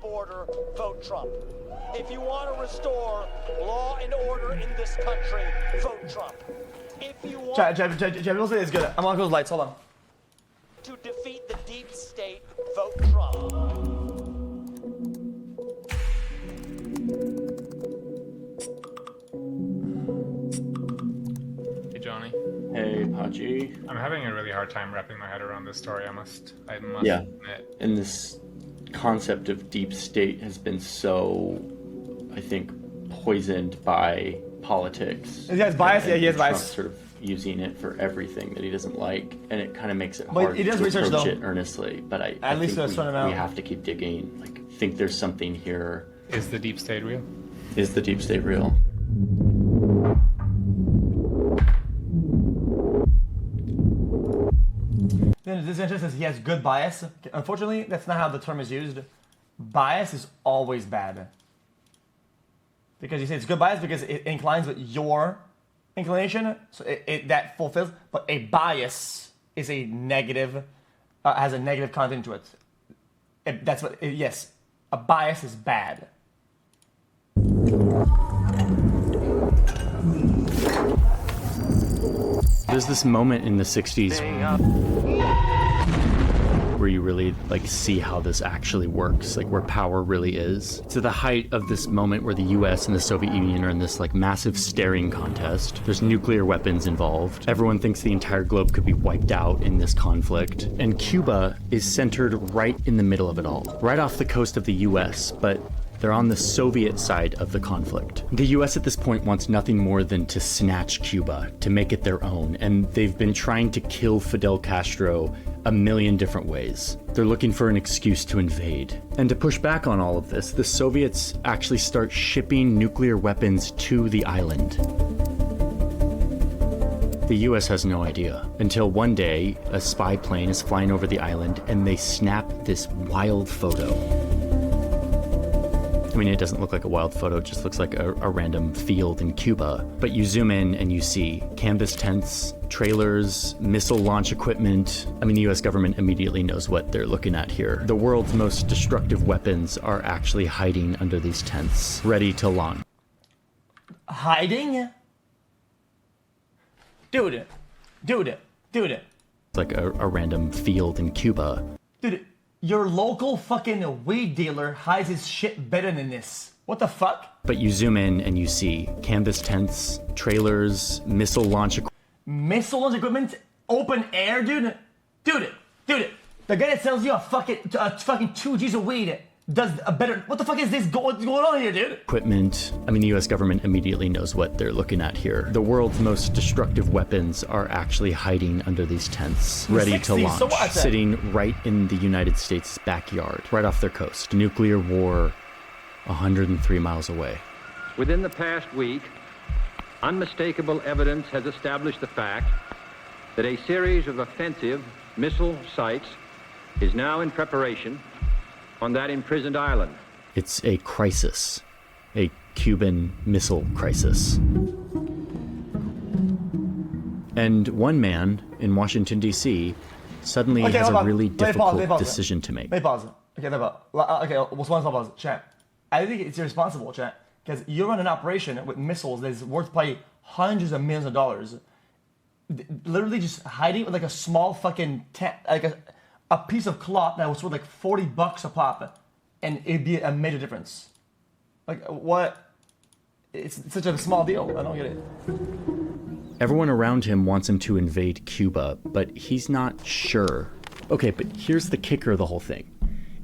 border, vote Trump. If you want to restore law and order in this country, vote Trump. If you want Jamie, it's good. I'm on those lights. Hold on. to defeat the deep state, vote Trump. Hey Johnny. Hey Pachi. I'm having a really hard time wrapping my head around this story, I must Yeah. admit. And this concept of deep state has been so, I think, poisoned by politics. He has bias. And Yeah, he has Trump bias. sort of using it for everything that he doesn't like, and it kind of makes it But hard he does to research, approach though. it earnestly. But I At least think there's some amount. we have to keep digging. Like, think there's something here. Is the deep state real? Is the deep state real? Then this interest says he has good bias. Unfortunately, that's not how the term is used. Bias is always bad. Because you say it's good bias because it inclines with your inclination, so that fulfills. But a bias is a negative, has a negative content to it. That's what. Yes, a bias is bad. There's this moment in the 60s where you really like see how this actually works, like where power really is. It's at the height of this moment where the US and the Soviet Union are in this like massive staring contest. There's nuclear weapons involved. Everyone thinks the entire globe could be wiped out in this conflict. And Cuba is centered right in the middle of it all, right off the coast of the US, but they're on the Soviet side of the conflict. The US at this point wants nothing more than to snatch Cuba, to make it their own, and they've been trying to kill Fidel Castro a million different ways. They're looking for an excuse to invade. And to push back on all of this, the Soviets actually start shipping nuclear weapons to the island. The US has no idea, until one day, a spy plane is flying over the island and they snap this wild photo. I mean, it doesn't look like a wild photo, it just looks like a random field in Cuba. But you zoom in and you see canvas tents, trailers, missile launch equipment. I mean, the US government immediately knows what they're looking at here. The world's most destructive weapons are actually hiding under these tents, ready to launch. Hiding? Dude. It's like a random field in Cuba. Dude, your local fucking weed dealer hides his shit better than this. What the fuck? But you zoom in and you see canvas tents, trailers, missile launch equipment. Missile launch equipment? Open air, dude? Dude. The guy that sells you a fucking 2 G's of weed does a better. What the fuck is this going on here, dude? Equipment. I mean, the US government immediately knows what they're looking at here. The world's most destructive weapons are actually hiding under these tents, ready to 60s, launch, so what? sitting right in the United States' backyard, right off their coast. Nuclear war 103 miles away. Within the past week, unmistakable evidence has established the fact that a series of offensive missile sites is now in preparation on that imprisoned island. It's a crisis, a Cuban missile crisis. And one man in Washington, D.C. suddenly has a really difficult decision to make. Let me pause. Okay, what's one pause? Chat. I think it's irresponsible, chat, because you run an operation with missiles that's worth probably hundreds of millions of dollars. Literally just hiding with like a small fucking tent, like a piece of cloth that was worth like $40 a pop, and it'd be a major difference. Like what? It's such a small deal. I don't get it. Everyone around him wants him to invade Cuba, but he's not sure. Okay, but here's the kicker of the whole thing.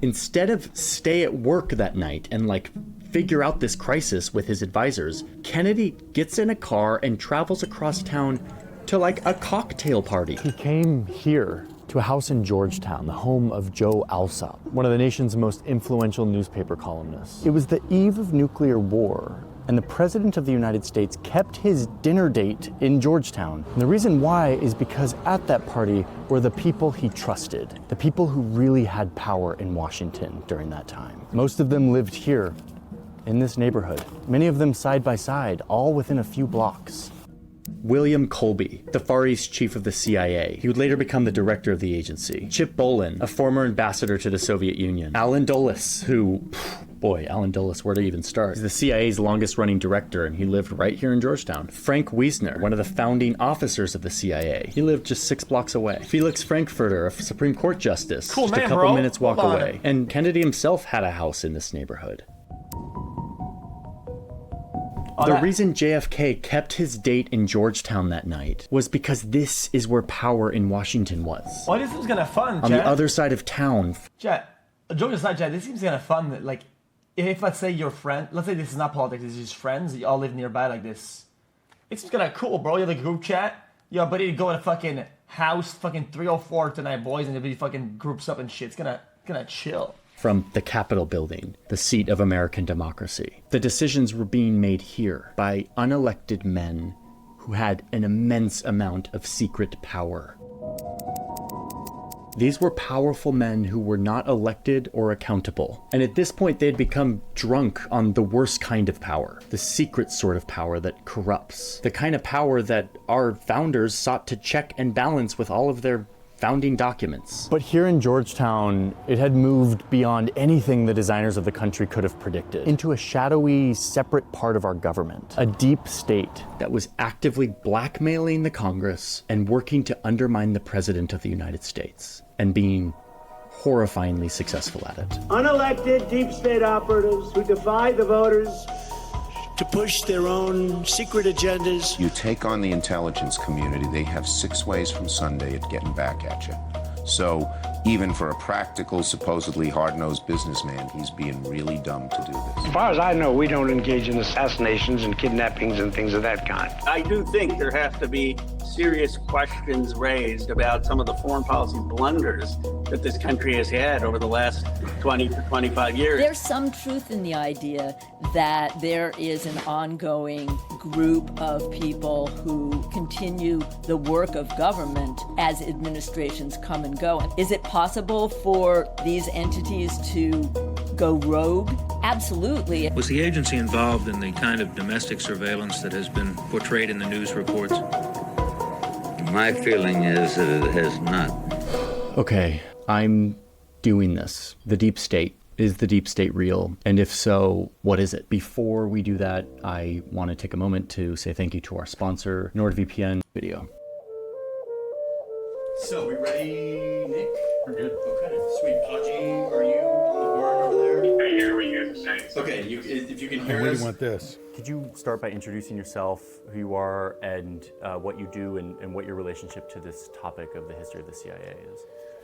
Instead of stay at work that night and like figure out this crisis with his advisors, Kennedy gets in a car and travels across town to like a cocktail party. He came here to a house in Georgetown, the home of Joe Alsop, one of the nation's most influential newspaper columnists. It was the eve of nuclear war, and the President of the United States kept his dinner date in Georgetown. And the reason why is because at that party were the people he trusted, the people who really had power in Washington during that time. Most of them lived here, in this neighborhood, many of them side by side, all within a few blocks. William Colby, the Far East chief of the CIA. He would later become the director of the agency. Chip Bolin, a former ambassador to the Soviet Union. Alan Dulles, who, boy, Alan Dulles, where to even start? He's the CIA's longest running director, and he lived right here in Georgetown. Frank Wiesner, one of the founding officers of the CIA. He lived just 6 blocks away. Felix Frankfurter, a Supreme Court justice, Cool just man, a couple bro. minutes walk Hold on. away. And Kennedy himself had a house in this neighborhood. The reason JFK kept his date in Georgetown that night was because this is where power in Washington was. Well, this seems kind of fun, On the other side of town. Chat, joke aside, chat, this seems kind of fun. That, like, if let's say your friend, let's say this is not politics, it's just friends, you all live nearby like this. It seems kind of cool, bro. You have a group chat. Yo, buddy, go to fucking house, fucking 304 tonight, boys, and everybody fucking groups up and shit. It's gonna chill. From the Capitol building, the seat of American democracy. The decisions were being made here by unelected men who had an immense amount of secret power. These were powerful men who were not elected or accountable. And at this point, they had become drunk on the worst kind of power, the secret sort of power that corrupts, the kind of power that our founders sought to check and balance with all of their founding documents. But here in Georgetown, it had moved beyond anything the designers of the country could have predicted, into a shadowy, separate part of our government, a deep state that was actively blackmailing the Congress and working to undermine the President of the United States, and being horrifyingly successful at it. Unelected deep state operatives who defy the voters to push their own secret agendas. You take on the intelligence community, they have 6 ways from Sunday at getting back at you. So even for a practical, supposedly hard-nosed businessman, he's being really dumb to do this. As far as I know, we don't engage in assassinations and kidnappings and things of that kind. I do think there have to be serious questions raised about some of the foreign policy blunders that this country has had over the last 20 to 25 years. There's some truth in the idea that there is an ongoing group of people who continue the work of government as administrations come and go. Is it possible for these entities to go rogue? Absolutely. Was the agency involved in the kind of domestic surveillance that has been portrayed in the news reports? My feeling is that it has not. Okay, I'm doing this. The deep state. Is the deep state real? And if so, what is it? Before we do that, I want to take a moment to say thank you to our sponsor, NordVPN Video. So, we ready, Nick? We're good. Okay, sweet. Haji, are you on the board over there? I hear what you're saying. Okay, if you can hear I us. really want this. Could you start by introducing yourself, who you are, and what you do, and what your relationship to this topic of the history of the CIA is?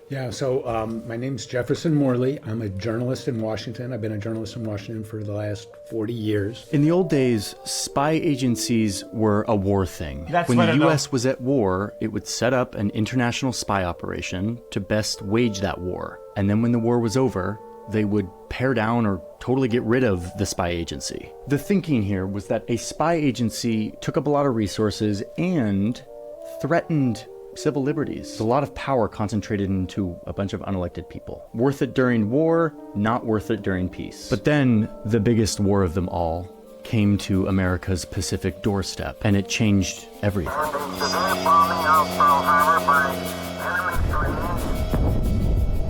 Yeah, so my name's Jefferson Morley. I'm a journalist in Washington. I've been a journalist in Washington for the last 40 years. In the old days, spy agencies were a war thing. When the U.S. was at war, it would set up an international spy operation to best wage that war. And then when the war was over, they would pare down or totally get rid of the spy agency. The thinking here was that a spy agency took up a lot of resources and threatened civil liberties. A lot of power concentrated into a bunch of unelected people. Worth it during war, not worth it during peace. But then the biggest war of them all came to America's Pacific doorstep, and it changed everything.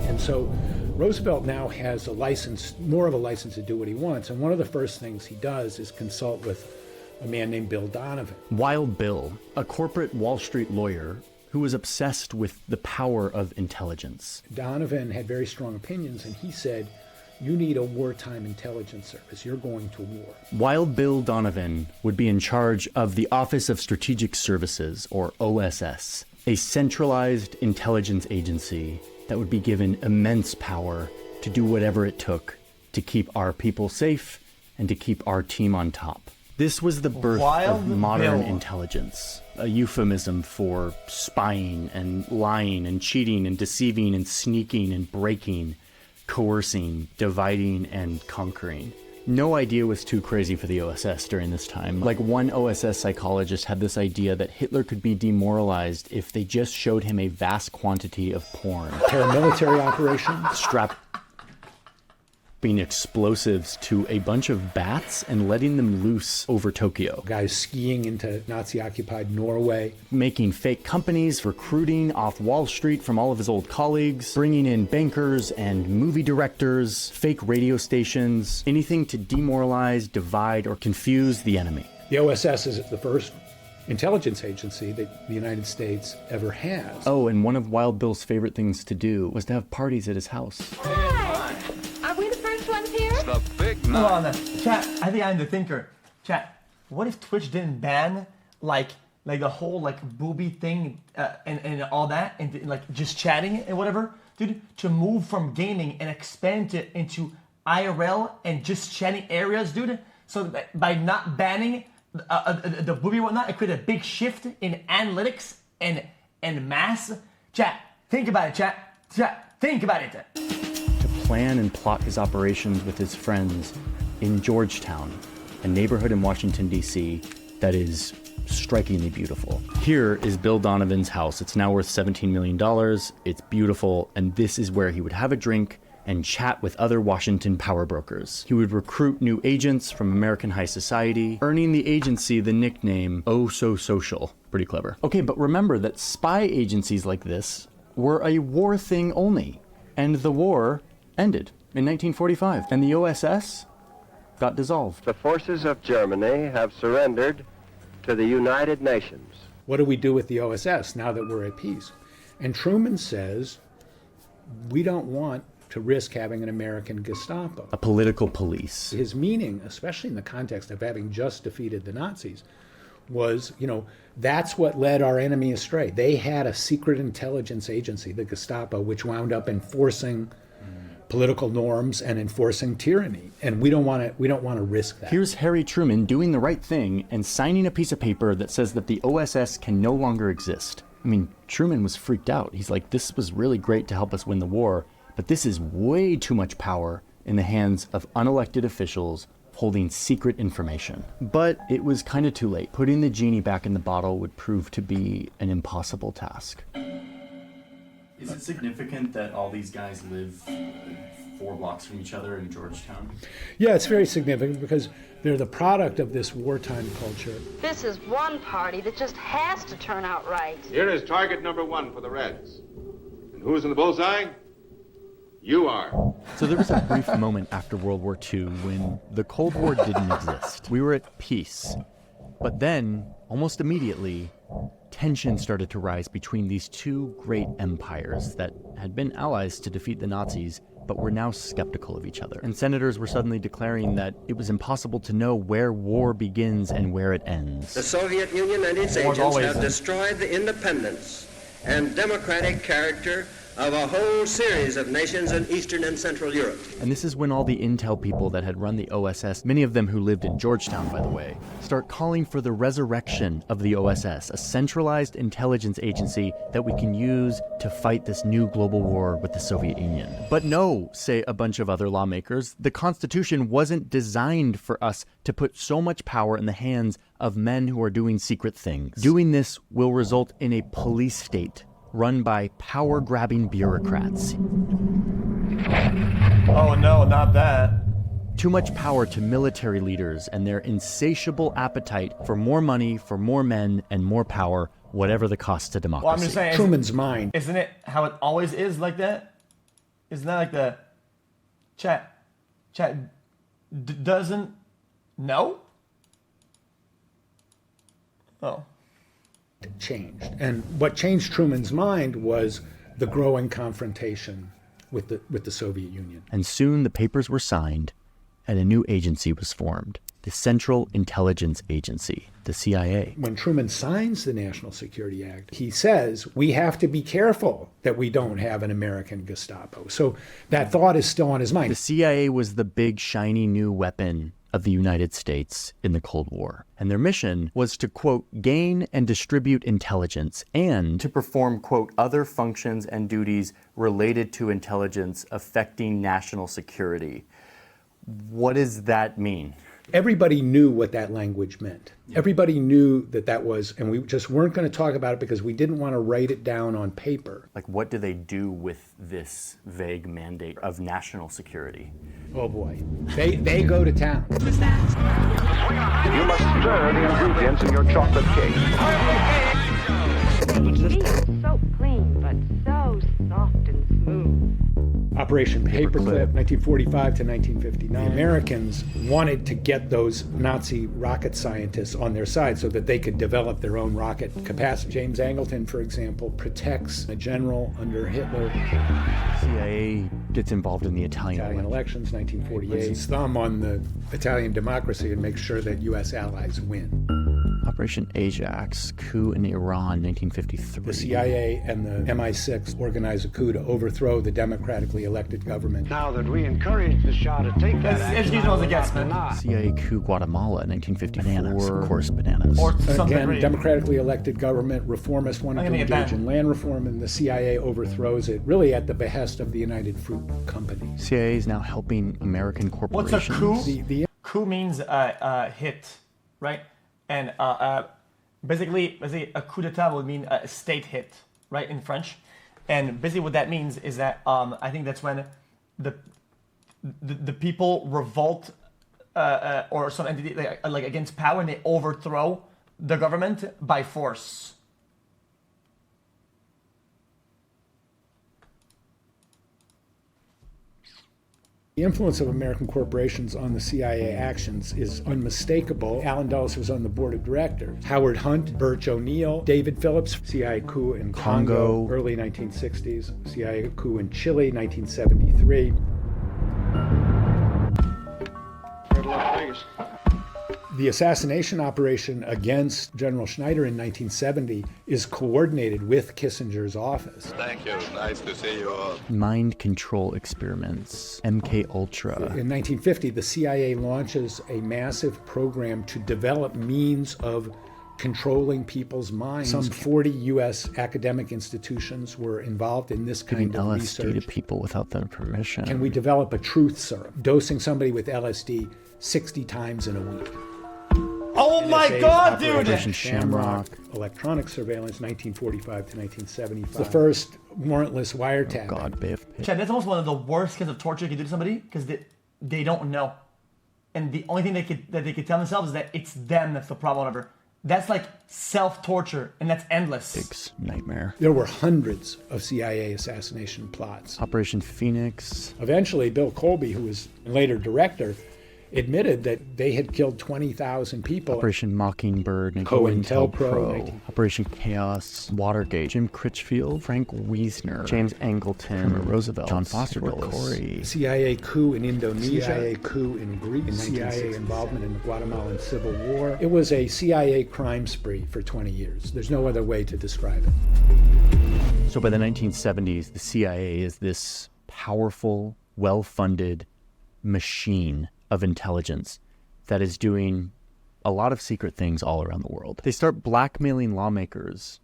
And so Roosevelt now has a license, more of a license to do what he wants. And one of the first things he does is consult with a man named Bill Donovan. Wild Bill, a corporate Wall Street lawyer who was obsessed with the power of intelligence. Donovan had very strong opinions, and he said, you need a wartime intelligence service. You're going to war. Wild Bill Donovan would be in charge of the Office of Strategic Services, or OSS, a centralized intelligence agency that would be given immense power to do whatever it took to keep our people safe and to keep our team on top. This was the birth of modern intelligence, a euphemism for spying and lying and cheating and deceiving and sneaking and breaking, coercing, dividing and conquering. No idea was too crazy for the OSS during this time. Like, one OSS psychologist had this idea that Hitler could be demoralized if they just showed him a vast quantity of porn. Paramilitary operations. strapping explosives to a bunch of bats and letting them loose over Tokyo. Guys skiing into Nazi-occupied Norway. Making fake companies, recruiting off Wall Street from all of his old colleagues, bringing in bankers and movie directors, fake radio stations, anything to demoralize, divide, or confuse the enemy. The OSS is the first intelligence agency that the United States ever has. Oh, and one of Wild Bill's favorite things to do was to have parties at his house. Hi. Are we the first ones here? It's the big night. Hold on, chat. I think I'm the thinker. Chat. What if Twitch didn't ban like the whole like booby thing and all that and like just chatting and whatever, dude? To move from gaming and expand it into IRL and just chatting areas, dude. So that by not banning the booby and whatnot, it created a big shift in analytics and mass. Chat, think about it, chat, think about it. To plan and plot his operations with his friends in Georgetown, a neighborhood in Washington, D.C. that is strikingly beautiful. Here is Bill Donovan's house. It's now worth $17 million. It's beautiful, and this is where he would have a drink and chat with other Washington power brokers. He would recruit new agents from American high society, earning the agency the nickname Oh So Social. Pretty clever. Okay, but remember that spy agencies like this were a war thing only, and the war ended in 1945, and the OSS got dissolved. The forces of Germany have surrendered to the United Nations. What do we do with the OSS now that we're at peace? And Truman says, we don't want to risk having an American Gestapo. A political police. His meaning, especially in the context of having just defeated the Nazis, was, that's what led our enemy astray. They had a secret intelligence agency, the Gestapo, which wound up enforcing political norms and enforcing tyranny. And we don't want to risk that. Here's Harry Truman doing the right thing and signing a piece of paper that says that the OSS can no longer exist. I mean, Truman was freaked out. He's like, this was really great to help us win the war, but this is way too much power in the hands of unelected officials holding secret information. But it was kind of too late. Putting the genie back in the bottle would prove to be an impossible task. Is it significant that all these guys live 4 blocks from each other in Georgetown? Yeah, it's very significant because they're the product of this wartime culture. This is one party that just has to turn out right. Here is target number 1 for the Reds. And who's in the bullseye? You are. So there was a brief moment after World War II when the Cold War didn't exist. We were at peace. But then, almost immediately, tension started to rise between these two great empires that had been allies to defeat the Nazis, but were now skeptical of each other. And senators were suddenly declaring that it was impossible to know where war begins and where it ends. The Soviet Union and its agents have destroyed the independence and democratic character of a whole series of nations in Eastern and Central Europe. And this is when all the intel people that had run the OSS, many of them who lived in Georgetown, by the way, start calling for the resurrection of the OSS, a centralized intelligence agency that we can use to fight this new global war with the Soviet Union. But no, say a bunch of other lawmakers, the Constitution wasn't designed for us to put so much power in the hands of men who are doing secret things. Doing this will result in a police state run by power-grabbing bureaucrats. Oh no, not that. Too much power to military leaders and their insatiable appetite for more money, for more men, and more power, whatever the cost to democracy. Well, I'm just saying, Truman's mind. Isn't it how it always is like that? Isn't that like the chat doesn't know? Oh. Changed. And what changed Truman's mind was the growing confrontation with the Soviet Union. And soon the papers were signed and a new agency was formed, the Central Intelligence Agency, the CIA. When Truman signs the National Security Act, he says we have to be careful that we don't have an American Gestapo. So that thought is still on his mind. The CIA was the big shiny new weapon of the United States in the Cold War. And their mission was to, quote, gain and distribute intelligence and to perform, quote, other functions and duties related to intelligence affecting national security. What does that mean? Everybody knew what that language meant. Everybody knew that was, and we just weren't going to talk about it because we didn't want to write it down on paper. Like, what do they do with this vague mandate of national security? Oh boy, they go to town. You must stir the ingredients in your chocolate cake. It feels so clean, but so soft and smooth. Operation Paperclip, 1945 to 1959. The Americans wanted to get those Nazi rocket scientists on their side so that they could develop their own rocket capacity. James Angleton, for example, protects a general under Hitler. CIA gets involved in the Italian elections, 1948. Puts his thumb on the Italian democracy and makes sure that U.S. allies win. Operation Ajax, coup in Iran, 1953. The CIA and the MI6 organize a coup to overthrow the democratically elected government. Now that we encourage the Shah to take that action, I will not deny. CIA coup Guatemala, 1950. Bananas, of course, bananas. Again, democratically elected government, reformists wanted to engage in land reform, and the CIA overthrows it, really at the behest of the United Fruit Company. CIA is now helping American corporations. What's a coup? Coup means hit, right? And basically a coup d'etat would mean a state hit, right, in French. And basically what that means is that I think that's when the people revolt or some entity like against power, and they overthrow the government by force. The influence of American corporations on the CIA actions is unmistakable. Allen Dulles was on the board of directors. Howard Hunt, Birch O'Neill, David Phillips, CIA coup in Congo, early 1960s, CIA coup in Chile, 1973. The assassination operation against General Schneider in 1970 is coordinated with Kissinger's office. Thank you. Nice to see you all. Mind control experiments, MK Ultra. In 1950, the CIA launches a massive program to develop means of controlling people's minds. Some 40 U.S. academic institutions were involved in this kind of LSD research. to people without their permission. Can we develop a truth serum, dosing somebody with LSD 60 times in a week? Oh my God, dude! Operation Shamrock, electronic surveillance, 1945 to 1975. The first warrantless wiretap. Oh God, Biff. Chad, that's almost one of the worst kinds of torture you can do to somebody because they don't know, and the only thing they could tell themselves is that it's them that's the problem. Whatever. That's like self-torture, and that's endless. Big nightmare. There were hundreds of CIA assassination plots. Operation Phoenix. Eventually, Bill Colby, who was later director, admitted that they had killed 20,000 people. Operation Mockingbird, COINTELPRO, Operation Chaos, Watergate, Jim Critchfield, Frank Wiesner, James Angleton, Roosevelt, John Foster Corey. CIA coup in Indonesia, CIA coup in Greece, CIA involvement in the Guatemalan Civil War. It was a CIA crime spree for 20 years. There's no other way to describe it. So by the 1970s, the CIA is this powerful, well-funded machine of intelligence that is doing a lot of secret things all around the world. They start blackmailing lawmakers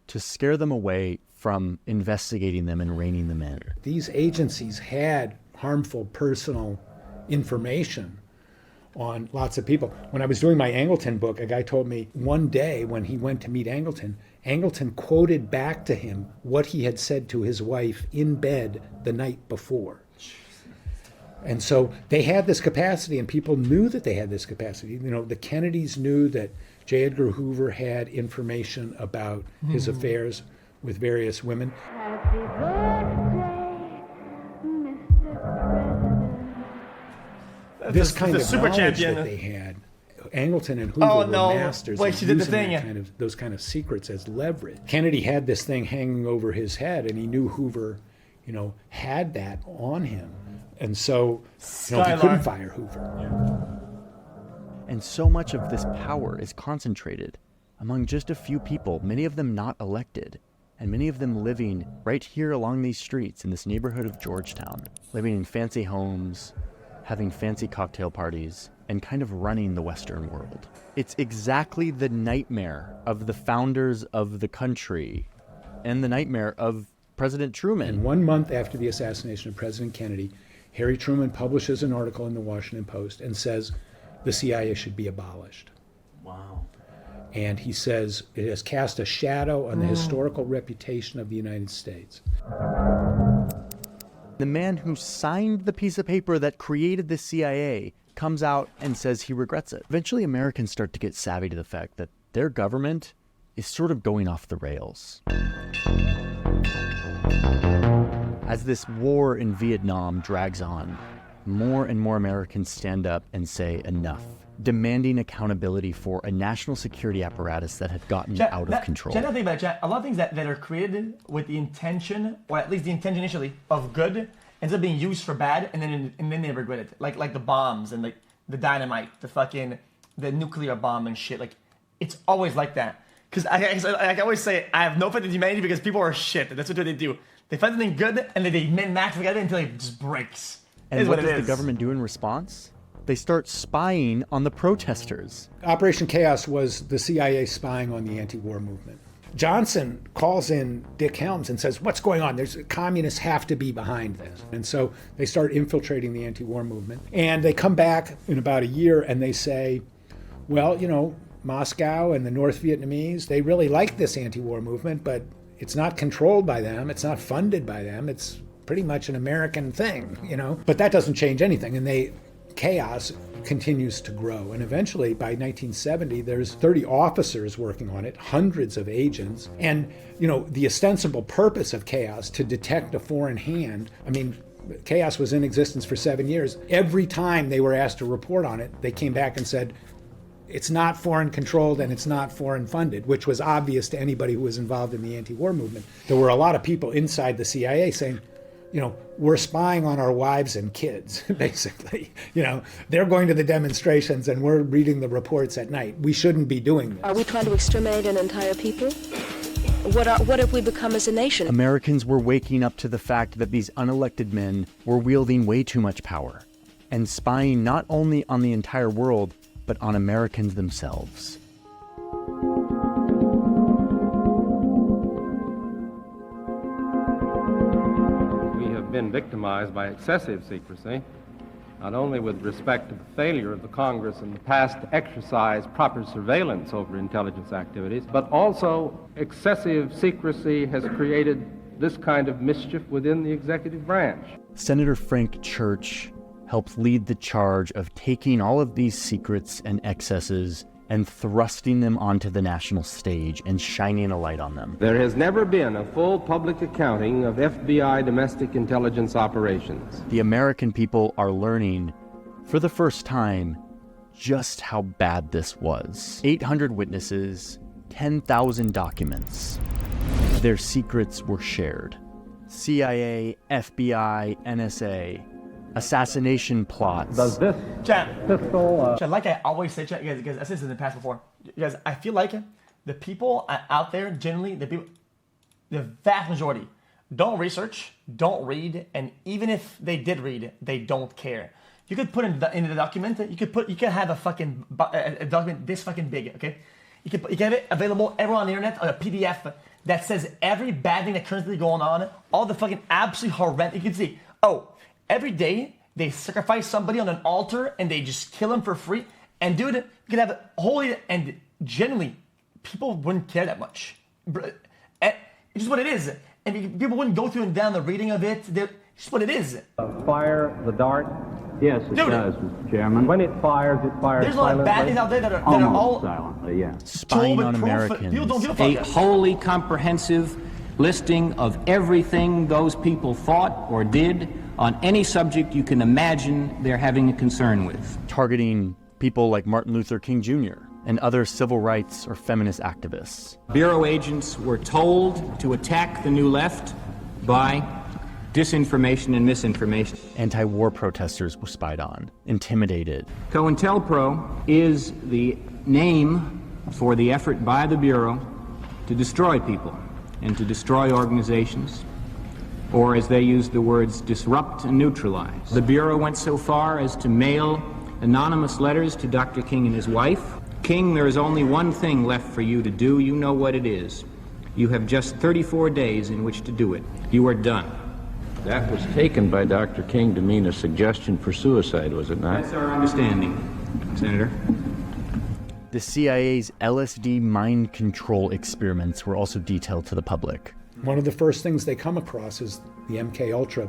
to scare them away from investigating them and reining them in. These agencies had harmful personal information on lots of people. When I was doing my Angleton book, a guy told me one day when he went to meet Angleton, Angleton quoted back to him what he had said to his wife in bed the night before. And so they had this capacity, and people knew that they had this capacity. You know, the Kennedys knew that J. Edgar Hoover had information about his affairs with various women. Happy birthday, Mr. President. This kind of super knowledge champion that they had, Angleton and Hoover were masters Wait, of she did the using thing. those kind of secrets as leverage. Kennedy had this thing hanging over his head, and he knew Hoover, had that on him. And so he couldn't fire Hoover. And so much of this power is concentrated among just a few people, many of them not elected, and many of them living right here along these streets in this neighborhood of Georgetown, living in fancy homes, having fancy cocktail parties, and kind of running the Western world. It's exactly the nightmare of the founders of the country and the nightmare of President Truman. And 1 month after the assassination of President Kennedy, Harry Truman publishes an article in the Washington Post and says the CIA should be abolished. Wow. And he says it has cast a shadow on the historical reputation of the United States. The man who signed the piece of paper that created the CIA comes out and says he regrets it. Eventually, Americans start to get savvy to the fact that their government is sort of going off the rails. As this war in Vietnam drags on, more and more Americans stand up and say enough, demanding accountability for a national security apparatus that had gotten out of control. Chat, think about it, chat. A lot of things that are created with the intention, or at least the intention initially, of good, ends up being used for bad, and then they regret it. Like the bombs and like the dynamite, the nuclear bomb and shit. Like, it's always like that. Because I always say, I have no faith in humanity because people are shit. That's what they do. They find something good and then they min-max together until it just breaks. And what does the government do in response? They start spying on the protesters. Operation Chaos was the CIA spying on the anti-war movement. Johnson calls in Dick Helms and says, what's going on? Communists have to be behind this. And so they start infiltrating the anti-war movement. And they come back in about a year and they say, well, you know, Moscow and the North Vietnamese, they really like this anti-war movement, but it's not controlled by them. It's not funded by them. It's pretty much an American thing, you know. But that doesn't change anything. And chaos continues to grow. And eventually, by 1970, there's 30 officers working on it, hundreds of agents. And, you know, the ostensible purpose of chaos, to detect a foreign hand, I mean, chaos was in existence for 7 years. Every time they were asked to report on it, they came back and said, it's not foreign controlled and it's not foreign funded, which was obvious to anybody who was involved in the anti-war movement. There were a lot of people inside the CIA saying, you know, we're spying on our wives and kids, basically. You know, they're going to the demonstrations and we're reading the reports at night. We shouldn't be doing this. Are we trying to exterminate an entire people? What have we become as a nation? Americans were waking up to the fact that these unelected men were wielding way too much power and spying not only on the entire world, but on Americans themselves. We have been victimized by excessive secrecy, not only with respect to the failure of the Congress in the past to exercise proper surveillance over intelligence activities, but also excessive secrecy has created this kind of mischief within the executive branch. Senator Frank Church helped lead the charge of taking all of these secrets and excesses and thrusting them onto the national stage and shining a light on them. There has never been a full public accounting of FBI domestic intelligence operations. The American people are learning, for the first time, just how bad this was. 800 witnesses, 10,000 documents. Their secrets were shared. CIA, FBI, NSA, assassination plots. Does this pistol... Chat, like I always say, chat, you guys, I said this in the past before. You guys, I feel like the people out there, generally, the vast majority, don't research, don't read, and even if they did read, they don't care. You could put in the document, you can have a document this fucking big, okay? You can have it available everywhere on the internet on a PDF that says every bad thing that's currently going on, all the fucking absolutely horrendous. You can see, every day they sacrifice somebody on an altar and they just kill them for free. And dude, you could have it holy, and generally, people wouldn't care that much. It's just what it is. And people wouldn't go through and down the reading of it. It's just what it is. Fire the dart? Yes, it does, Mr. Chairman. When it fires There's a lot of bad things out there that are all silently, yeah. Spying on Americans. People don't give a fuck. A wholly comprehensive listing of everything those people thought or did on any subject you can imagine they're having a concern with. Targeting people like Martin Luther King Jr. and other civil rights or feminist activists. Bureau agents were told to attack the New Left by disinformation and misinformation. Anti-war protesters were spied on, intimidated. COINTELPRO is the name for the effort by the Bureau to destroy people and to destroy organizations, or as they use the words, disrupt and neutralize. The Bureau went so far as to mail anonymous letters to Dr. King and his wife. King, there is only one thing left for you to do. You know what it is. You have just 34 days in which to do it. You are done. That was taken by Dr. King to mean a suggestion for suicide, was it not? That's our understanding, Senator. The CIA's LSD mind control experiments were also detailed to the public. One of the first things they come across is the MK Ultra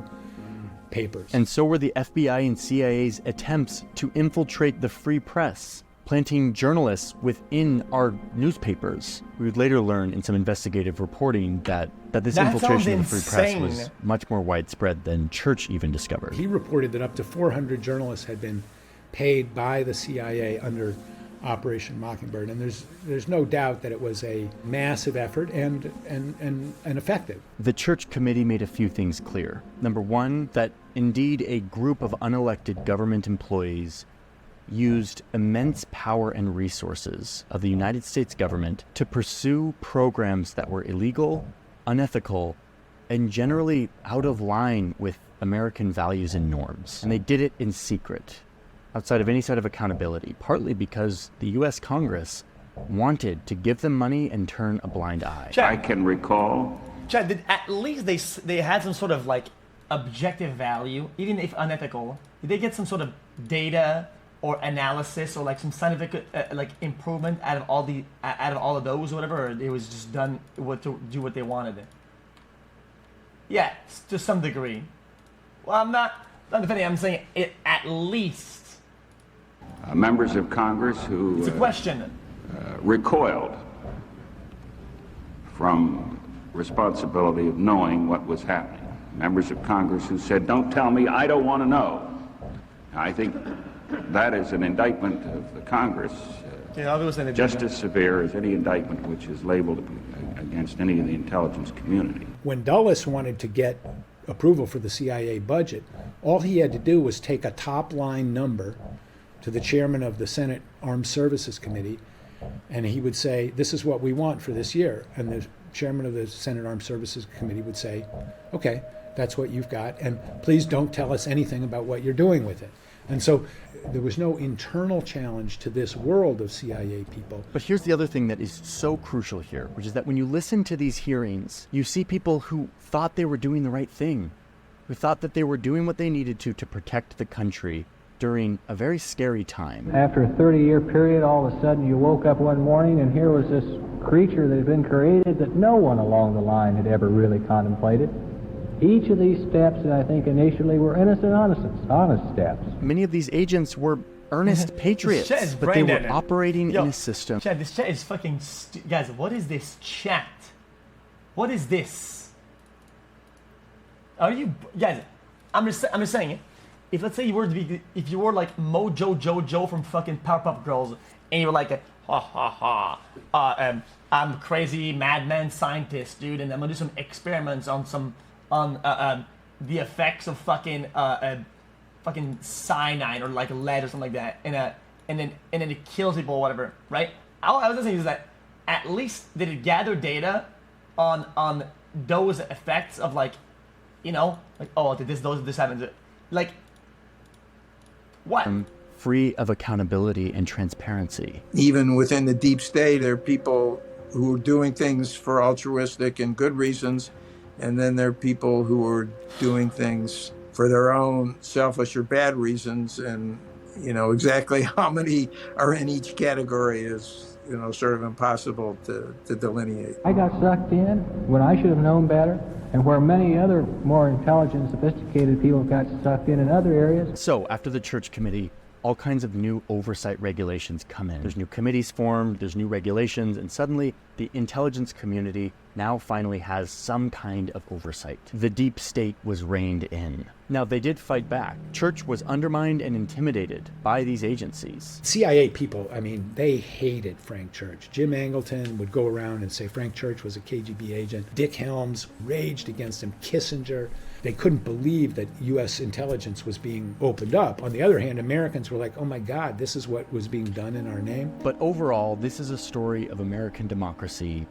papers. And so were the FBI and CIA's attempts to infiltrate the free press, planting journalists within our newspapers. We would later learn in some investigative reporting that this infiltration of the free press was much more widespread than Church even discovered. He reported that up to 400 journalists had been paid by the CIA under Operation Mockingbird, and there's no doubt that it was a massive effort and effective. The Church Committee made a few things clear. Number one, that indeed a group of unelected government employees used immense power and resources of the United States government to pursue programs that were illegal, unethical, and generally out of line with American values and norms. And they did it in secret, outside of any sort of accountability, partly because the U.S. Congress wanted to give them money and turn a blind eye. I can recall. Chad, did at least they had some sort of like objective value, even if unethical? Did they get some sort of data or analysis or like some scientific like improvement out of all of those or whatever? Or it was just done to do what they wanted? Yeah, to some degree. Well, I'm not defending. I'm saying it at least. Members of Congress who It's a question. Recoiled from responsibility of knowing what was happening. Members of Congress who said, "Don't tell me, I don't want to know." I think that is an indictment of the Congress, just as severe as any indictment which is labeled against any of the intelligence community. When Dulles wanted to get approval for the CIA budget, all he had to do was take a top-line number to the chairman of the Senate Armed Services Committee, and he would say, "This is what we want for this year." And the chairman of the Senate Armed Services Committee would say, "Okay, that's what you've got, and please don't tell us anything about what you're doing with it." And so there was no internal challenge to this world of CIA people. But here's the other thing that is so crucial here, which is that when you listen to these hearings, you see people who thought they were doing the right thing, who thought that they were doing what they needed to protect the country during a very scary time. After a 30-year period, all of a sudden you woke up one morning and here was this creature that had been created that no one along the line had ever really contemplated. Each of these steps, I think, initially were honest steps. Many of these agents were earnest patriots, but they were operating in a system. Chat, this chat is fucking guys, what is this chat? What is this? Are you guys? I'm just saying it. If let's say you were if you were like Mojo Jojo from fucking Powerpuff Girls, and you were like, ha ha ha, I'm a crazy madman scientist, dude, and I'm gonna do some experiments on the effects of fucking cyanide or like lead or something like that, and then it kills people or whatever, right? I was saying is that at least they did gather data on those effects of like, you know, like, oh, did this happen? Like, what? Free of accountability and transparency. Even within the deep state, there are people who are doing things for altruistic and good reasons, and then there are people who are doing things for their own selfish or bad reasons, and you know exactly how many are in each category is, you know, sort of impossible to delineate. I got sucked in when I should have known better, and where many other more intelligent, sophisticated people got sucked in other areas. So after the Church Committee, all kinds of new oversight regulations come in. There's new committees formed, there's new regulations, and suddenly the intelligence community now finally has some kind of oversight. The deep state was reined in. Now, they did fight back. Church was undermined and intimidated by these agencies. CIA people, I mean, they hated Frank Church. Jim Angleton would go around and say Frank Church was a KGB agent. Dick Helms raged against him. Kissinger. They couldn't believe that U.S. intelligence was being opened up. On the other hand, Americans were like, oh my God, this is what was being done in our name. But overall, this is a story of American democracy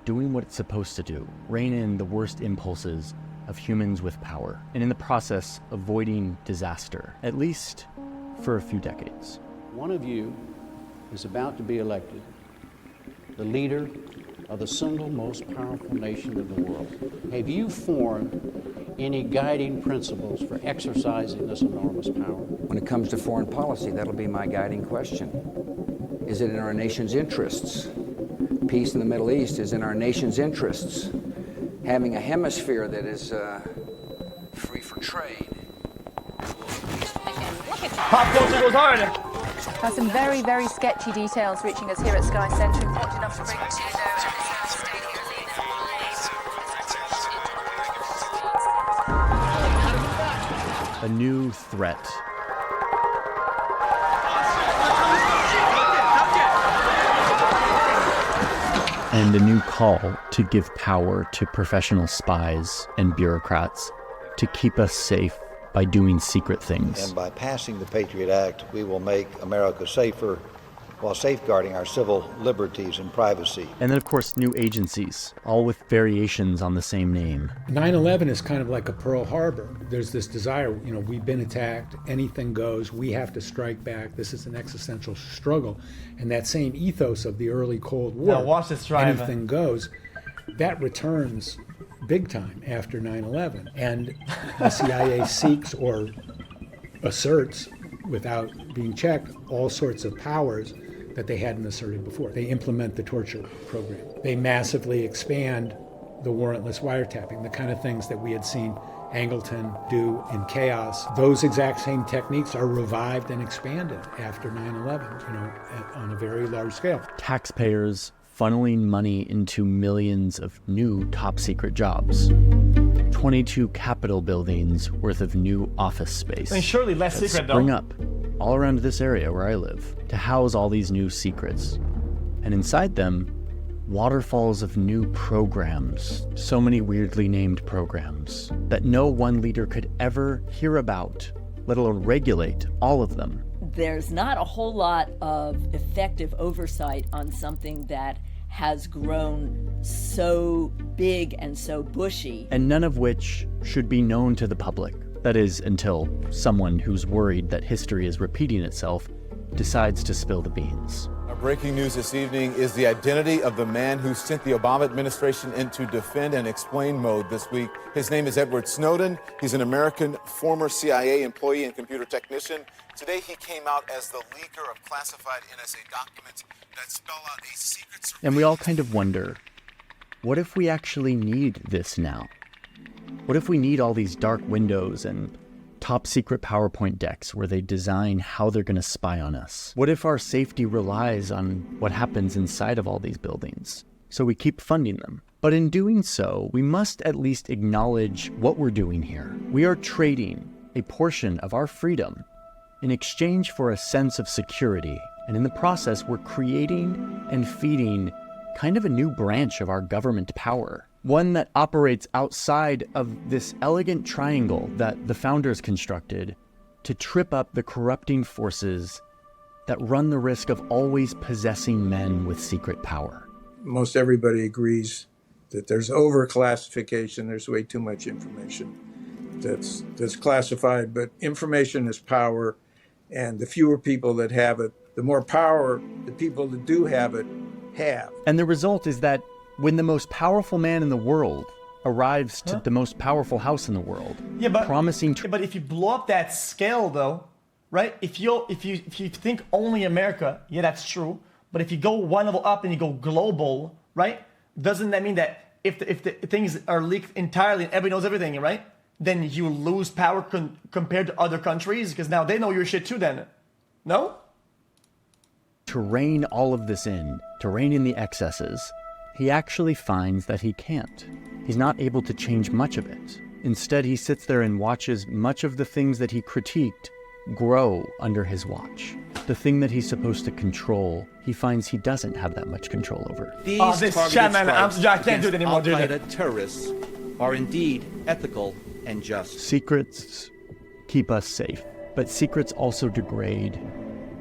doing what it's supposed to do, rein in the worst impulses of humans with power, and in the process, avoiding disaster, at least for a few decades. One of you is about to be elected the leader of the single most powerful nation in the world. Have you formed any guiding principles for exercising this enormous power? When it comes to foreign policy, that'll be my guiding question. Is it in our nation's interests? Peace in the Middle East is in our nation's interests. Having a hemisphere that is free for trade Pop culture goes hard. There's some very, very sketchy details reaching us here at Sky Centre. Important enough to bring to you A new threat. And a new call to give power to professional spies and bureaucrats to keep us safe by doing secret things. And by passing the Patriot Act, we will make America safer while safeguarding our civil liberties and privacy. And then, of course, new agencies, all with variations on the same name. 9/11 is kind of like a Pearl Harbor. There's this desire, we've been attacked, anything goes, we have to strike back. This is an existential struggle. And that same ethos of the early Cold War, now watch this drive. Anything goes, that returns big time after 9/11. And the CIA seeks or asserts, without being checked, all sorts of powers that they hadn't asserted before. They implement the torture program. They massively expand the warrantless wiretapping, the kind of things that we had seen Angleton do in Chaos. Those exact same techniques are revived and expanded after 9/11, on a very large scale. Taxpayers funneling money into millions of new top-secret jobs. 22 Capitol buildings worth of new office space. I mean, surely less secret, though. Spring up all around this area where I live to house all these new secrets. And inside them, waterfalls of new programs. So many weirdly named programs that no one leader could ever hear about, let alone regulate all of them. There's not a whole lot of effective oversight on something that has grown so big and so bushy. And none of which should be known to the public. That is, until someone who's worried that history is repeating itself decides to spill the beans. Our breaking news this evening is the identity of the man who sent the Obama administration into defend and explain mode this week. His name is Edward Snowden. He's an American former CIA employee and computer technician. Today he came out as the leaker of classified NSA documents that spell out a secret... And we all kind of wonder, what if we actually need this now? What if we need all these dark windows and top secret PowerPoint decks where they design how they're going to spy on us? What if our safety relies on what happens inside of all these buildings? So we keep funding them. But in doing so, we must at least acknowledge what we're doing here. We are trading a portion of our freedom in exchange for a sense of security. And in the process, we're creating and feeding kind of a new branch of our government power. One that operates outside of this elegant triangle that the founders constructed to trip up the corrupting forces that run the risk of always possessing men with secret power. Most everybody agrees that there's overclassification. There's way too much information that's classified, but information is power, and the fewer people that have it, the more power the people that do have it have. And the result is that when the most powerful man in the world arrives to the most powerful house in the world, promising... But if you blow up that scale, though, right? If you think only America, yeah, that's true. But if you go one level up and you go global, right? Doesn't that mean that if the things are leaked entirely and everybody knows everything, right? Then you lose power compared to other countries because now they know your shit too then. No? To rein all of this in, to rein in the excesses, he actually finds that he can't. He's not able to change much of it. Instead, he sits there and watches much of the things that he critiqued grow under his watch. The thing that he's supposed to control, he finds he doesn't have that much control over. These this chat, man, I can't do it anymore, dude. Al-Qaeda terrorists are indeed ethical and just. Secrets keep us safe, but secrets also degrade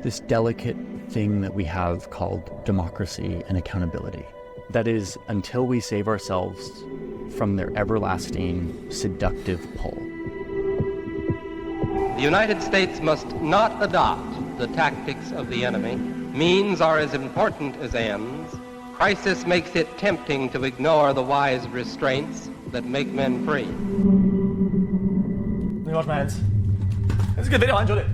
this delicate thing that we have called democracy and accountability. That is, until we save ourselves from their everlasting, seductive pull. The United States must not adopt the tactics of the enemy. Means are as important as ends. Crisis makes it tempting to ignore the wise restraints that make men free. Let me wash my hands. It's a good video, I enjoyed it.